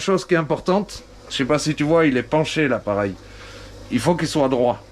Chose qui est importante, je sais pas si tu vois, il est penché l'appareil. Il faut qu'il soit droit.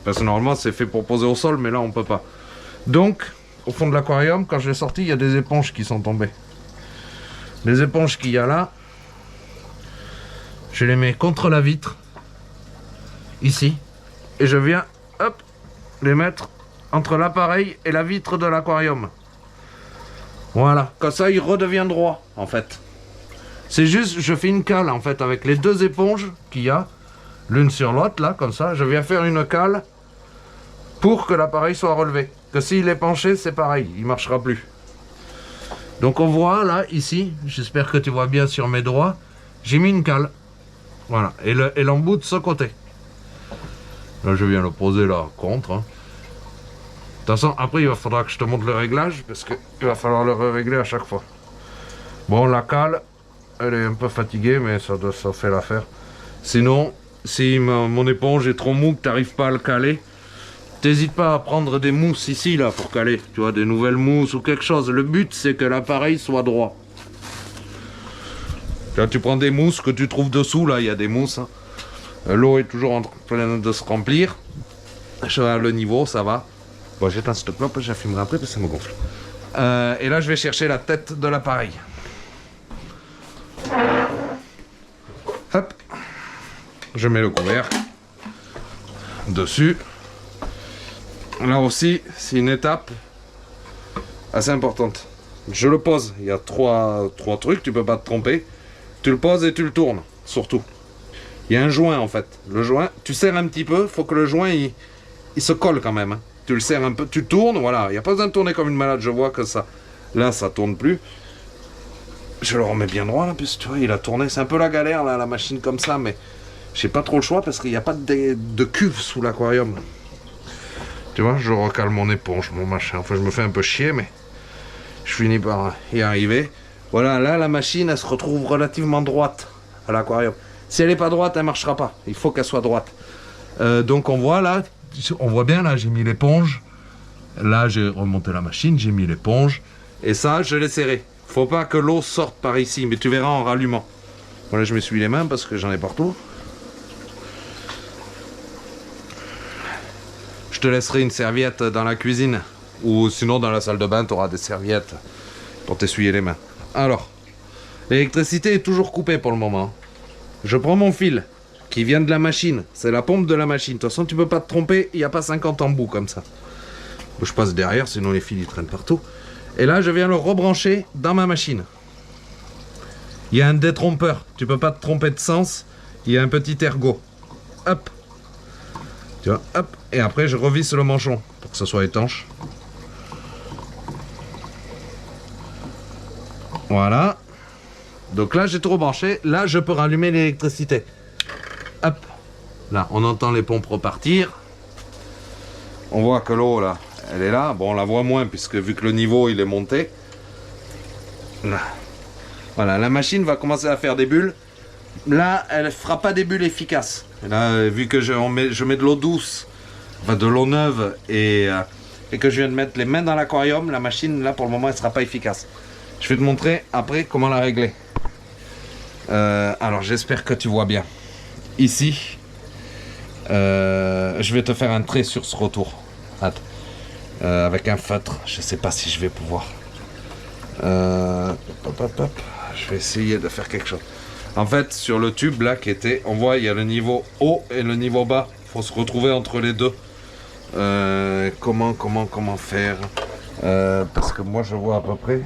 Parce que normalement c'est fait pour poser au sol, mais là on peut pas. Donc, au fond de l'aquarium, quand je l'ai sorti, il y a des éponges qui sont tombées. Les éponges qu'il y a là, je les mets contre la vitre, ici, et je viens, hop, les mettre entre l'appareil et la vitre de l'aquarium. Voilà, comme ça il redevient droit, en fait. C'est juste, je fais une cale, en fait, avec les deux éponges qu'il y a, l'une sur l'autre, là, comme ça. Je viens faire une cale pour que l'appareil soit relevé. Que s'il est penché, c'est pareil, il ne marchera plus. Donc on voit, là, ici, j'espère que tu vois bien sur mes doigts, j'ai mis une cale. Voilà, et l'embout de ce côté. Là, je viens le poser là, contre. Hein. De toute façon, après, il faudra que je te montre le réglage, parce qu'il va falloir le régler à chaque fois. Bon, la cale, elle est un peu fatiguée, mais ça fait l'affaire. Sinon, si mon éponge est trop mou, que tu n'arrives pas à le caler, t'hésites pas à prendre des mousses ici, là, pour caler. Tu vois, des nouvelles mousses ou quelque chose. Le but, c'est que l'appareil soit droit. Là, tu prends des mousses que tu trouves dessous, là, il y a des mousses. Hein. L'eau est toujours en train de se remplir. Je regarde le niveau, ça va. Bon, j'éteins cette clope, j'affumerai après parce que ça me gonfle. Et là, je vais chercher la tête de l'appareil. Hop. Je mets le couvercle dessus. Là aussi, c'est une étape assez importante. Je le pose. Il y a trois trucs, tu peux pas te tromper. Tu le poses et tu le tournes, surtout. Il y a un joint en fait. Le joint, tu serres un petit peu, il faut que le joint il se colle quand même. Hein. Tu le serres un peu, tu tournes, voilà. Il n'y a pas besoin de tourner comme une malade, je vois que ça. Là, ça tourne plus. Je le remets bien droit là, puisque tu vois, il a tourné. C'est un peu la galère là, la machine comme ça, mais j'ai pas trop le choix parce qu'il n'y a pas de cuve sous l'aquarium. Tu vois, je recale mon éponge, mon machin. Enfin, je me fais un peu chier, mais je finis par y arriver. Voilà, là, la machine, elle se retrouve relativement droite à l'aquarium. Si elle n'est pas droite, elle ne marchera pas. Il faut qu'elle soit droite. Donc, on voit là, on voit bien, là, j'ai mis l'éponge. Là, j'ai remonté la machine, j'ai mis l'éponge. Et ça, je l'ai serré. Faut pas que l'eau sorte par ici, mais tu verras en rallumant. Voilà, je m'essuie les mains parce que j'en ai partout. Je te laisserai une serviette dans la cuisine. Ou sinon, dans la salle de bain, tu auras des serviettes pour t'essuyer les mains. Alors, l'électricité est toujours coupée pour le moment. Je prends mon fil qui vient de la machine. C'est la pompe de la machine. De toute façon, tu peux pas te tromper. Il n'y a pas 50 embouts comme ça. Je passe derrière, sinon les fils ils traînent partout. Et là, je viens le rebrancher dans ma machine. Il y a un détrompeur. Tu peux pas te tromper de sens. Il y a un petit ergot. Hop. Tu vois, hop. Et après, je revisse le manchon pour que ce soit étanche. Voilà. Donc là, j'ai tout rebranché. Là, je peux rallumer l'électricité. Hop. Là, on entend les pompes repartir. On voit que l'eau, là, elle est là. Bon, on la voit moins, puisque vu que le niveau, il est monté. Là. Voilà, la machine va commencer à faire des bulles. Là, elle ne fera pas des bulles efficaces. Et là, vu que je mets de l'eau douce, enfin de l'eau neuve, et que je viens de mettre les mains dans l'aquarium, la machine, là, pour le moment, elle ne sera pas efficace. Je vais te montrer après comment la régler. Alors, j'espère que tu vois bien. Ici, je vais te faire un trait sur ce retour. Attends. Avec un feutre. Je ne sais pas si je vais pouvoir. Je vais essayer de faire quelque chose. En fait, sur le tube là qui était, on voit il y a le niveau haut et le niveau bas. Il faut se retrouver entre les deux. Comment faire parce que moi je vois à peu près.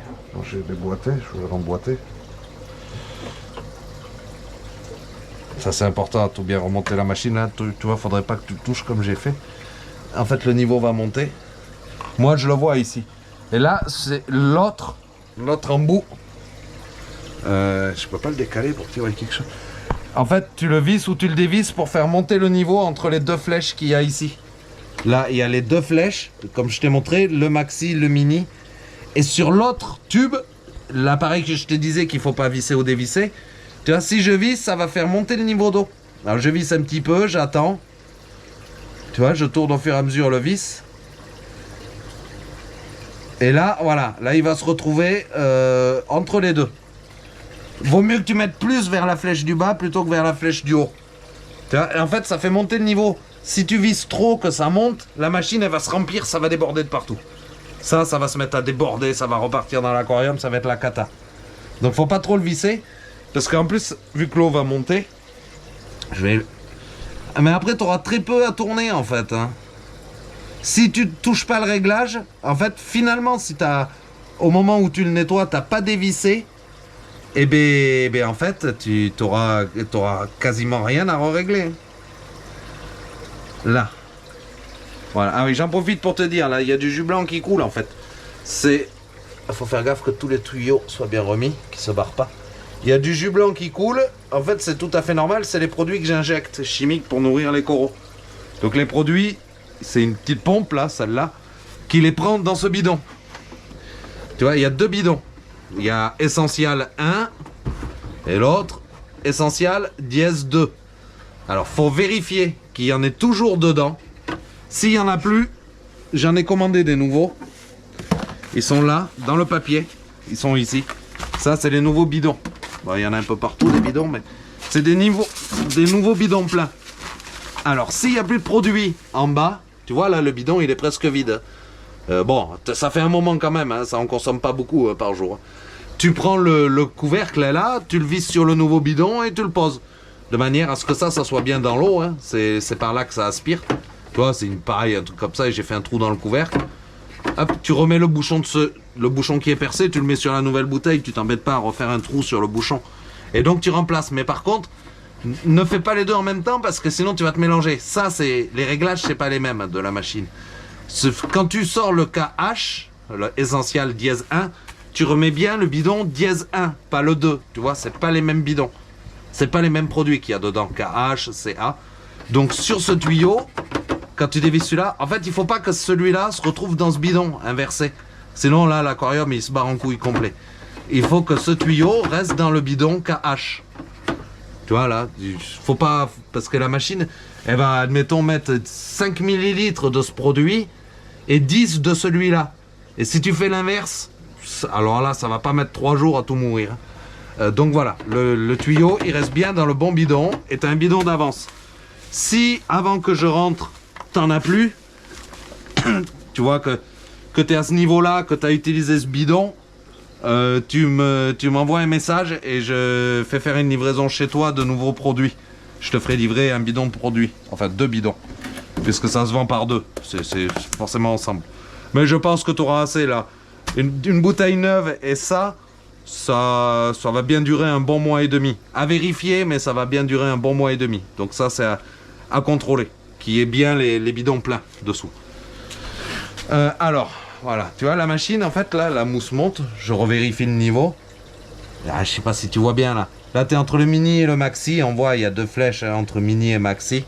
J'ai déboîté, je vais remboîter. Ça c'est important, à tout bien remonter la machine là. Tu vois, faudrait pas que tu touches comme j'ai fait. En fait, le niveau va monter. Moi je le vois ici. Et là, c'est l'autre embout. Je peux pas le décaler pour tirer quelque chose. En fait, tu le visses ou tu le dévisses pour faire monter le niveau entre les deux flèches qu'il y a ici. Là, il y a les deux flèches, comme je t'ai montré, le maxi, le mini. Et sur l'autre tube, l'appareil que je te disais qu'il faut pas visser ou dévisser, tu vois, si je visse, ça va faire monter le niveau d'eau. Alors je visse un petit peu, j'attends. Tu vois, je tourne au fur et à mesure le vis. Et là, voilà, là il va se retrouver entre les deux. vaut mieux que tu mettes plus vers la flèche du bas plutôt que vers la flèche du haut. Tu vois, en fait, ça fait monter le niveau. Si tu vises trop que ça monte, la machine, elle va se remplir, ça va déborder de partout. Ça va se mettre à déborder, ça va repartir dans l'aquarium, ça va être la cata. Donc, faut pas trop le visser, parce qu'en plus, vu que l'eau va monter, mais après, tu auras très peu à tourner, en fait. Hein. Si tu ne touches pas le réglage, en fait, finalement, si au moment où tu le nettoies, tu n'as pas dévissé, et ben, en fait, tu n'auras quasiment rien à régler. Là. Voilà. Ah oui, j'en profite pour te dire, là, il y a du jus blanc qui coule, en fait. Il faut faire gaffe que tous les tuyaux soient bien remis, qu'ils ne se barrent pas. Il y a du jus blanc qui coule. En fait, c'est tout à fait normal. C'est les produits que j'injecte chimiques pour nourrir les coraux. Donc les produits, c'est une petite pompe, là, celle-là, qui les prend dans ce bidon. Tu vois, il y a 2 bidons. Il y a Essential 1 et l'autre Essential dièse 2. Alors, faut vérifier qu'il y en ait toujours dedans. S'il n'y en a plus, j'en ai commandé des nouveaux. Ils sont là, dans le papier. Ils sont ici. Ça, c'est les nouveaux bidons. Bon, il y en a un peu partout, des bidons, mais c'est des nouveaux bidons pleins. Alors, s'il n'y a plus de produit en bas, tu vois, là, le bidon, il est presque vide. Bon, ça fait un moment quand même, hein, ça en consomme pas beaucoup par jour. Tu prends le couvercle là, tu le visses sur le nouveau bidon et tu le poses. De manière à ce que ça soit bien dans l'eau, hein. C'est par là que ça aspire. Tu vois, c'est pareil, un truc comme ça, et j'ai fait un trou dans le couvercle. Hop, tu remets le bouchon qui est percé, tu le mets sur la nouvelle bouteille, tu t'embêtes pas à refaire un trou sur le bouchon. Et donc tu remplaces. Mais par contre, ne fais pas les deux en même temps parce que sinon tu vas te mélanger. Ça, les réglages, c'est pas les mêmes de la machine. Quand tu sors le KH, le Essential dièse 1, tu remets bien le bidon dièse 1, pas le 2. Tu vois, c'est pas les mêmes bidons. C'est pas les mêmes produits qu'il y a dedans, KH, CA. Donc sur ce tuyau, quand tu dévisses celui-là, en fait, il faut pas que celui-là se retrouve dans ce bidon inversé. Sinon, là, l'aquarium, il se barre en couille complet. Il faut que ce tuyau reste dans le bidon KH. Tu vois, là, faut pas... Parce que la machine, elle va, admettons, mettre 5 millilitres de ce produit et 10 de celui-là. Et si tu fais l'inverse, alors là, ça va pas mettre 3 jours à tout mourir. Donc voilà, le tuyau, il reste bien dans le bon bidon et tu as un bidon d'avance. Si, avant que je rentre, t'en as plus, tu vois que tu es à ce niveau-là, que tu as utilisé ce bidon, tu m'envoies un message et je fais faire une livraison chez toi de nouveaux produits. Je te ferai livrer un bidon de produit, enfin 2 bidons, puisque ça se vend par 2, c'est forcément ensemble. Mais je pense que tu auras assez là. Une bouteille neuve et ça va bien durer un bon mois et demi. À vérifier, mais ça va bien durer un bon mois et demi. Donc ça, c'est à contrôler, qu'il y ait bien les bidons pleins dessous. Alors, voilà, tu vois la machine, en fait, là, la mousse monte, je revérifie le niveau. Ah, je sais pas si tu vois bien, là. Là, tu es entre le mini et le maxi, on voit, il y a 2 flèches entre mini et maxi.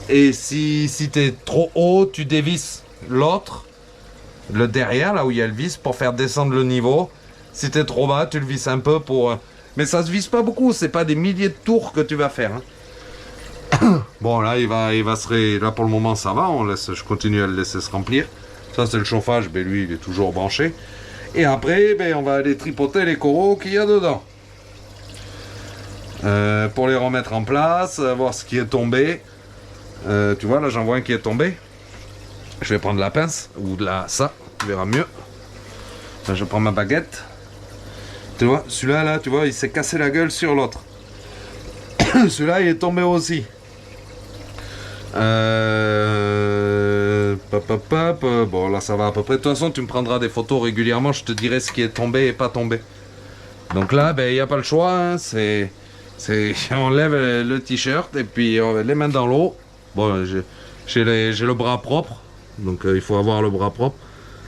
Et si tu es trop haut, tu dévisses l'autre, le derrière, là où il y a le vis, pour faire descendre le niveau. Si tu es trop bas, tu le visses un peu pour... Mais ça se visse pas beaucoup, c'est pas des milliers de tours que tu vas faire. Hein. Bon, là, là, pour le moment, ça va, je continue à le laisser se remplir. Ça, c'est le chauffage, ben, lui, il est toujours branché. Et après, ben, on va aller tripoter les coraux qu'il y a dedans. Pour les remettre en place, voir ce qui est tombé. Tu vois, là, j'en vois un qui est tombé. Je vais prendre la pince, ou ça, tu verras mieux. Là, je prends ma baguette. Tu vois, celui-là, là, tu vois, il s'est cassé la gueule sur l'autre. Celui-là, il est tombé aussi. Bon, là, ça va à peu près. De toute façon, tu me prendras des photos régulièrement. Je te dirai ce qui est tombé et pas tombé. Donc là, ben, il n'y a pas le choix. Hein, on lève le t-shirt et puis on les mains dans l'eau. Bon, j'ai le bras propre. Donc, il faut avoir le bras propre.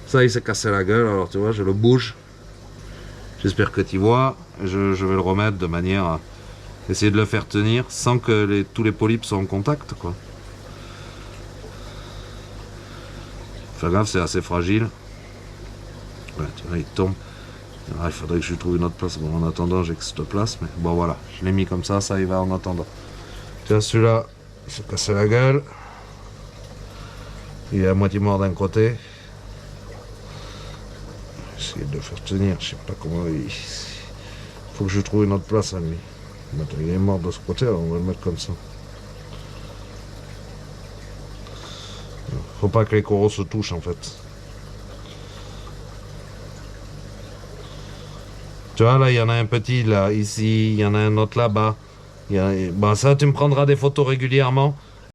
Ça, il s'est cassé la gueule. Alors, tu vois, je le bouge. J'espère que tu vois. Je vais le remettre de manière à essayer de le faire tenir sans que tous les polypes soient en contact, quoi. Fais gaffe, c'est assez fragile. Ouais, tu vois, il tombe. Ah, il faudrait que je lui trouve une autre place. Bon, en attendant, j'ai que cette place. Mais bon, voilà. Je l'ai mis comme ça il va en attendant. Tu vois, celui-là, il s'est cassé la gueule. Il est à moitié mort d'un côté. Essayer de le faire tenir. Je sais pas comment il Faut que je trouve une autre place à lui. Il est mort de ce côté, alors on va le mettre comme ça. Faut pas que les coraux se touchent en fait. Tu vois, là, il y en a un petit, là, ici, il y en a un autre là-bas. Bah, ça, tu me prendras des photos régulièrement.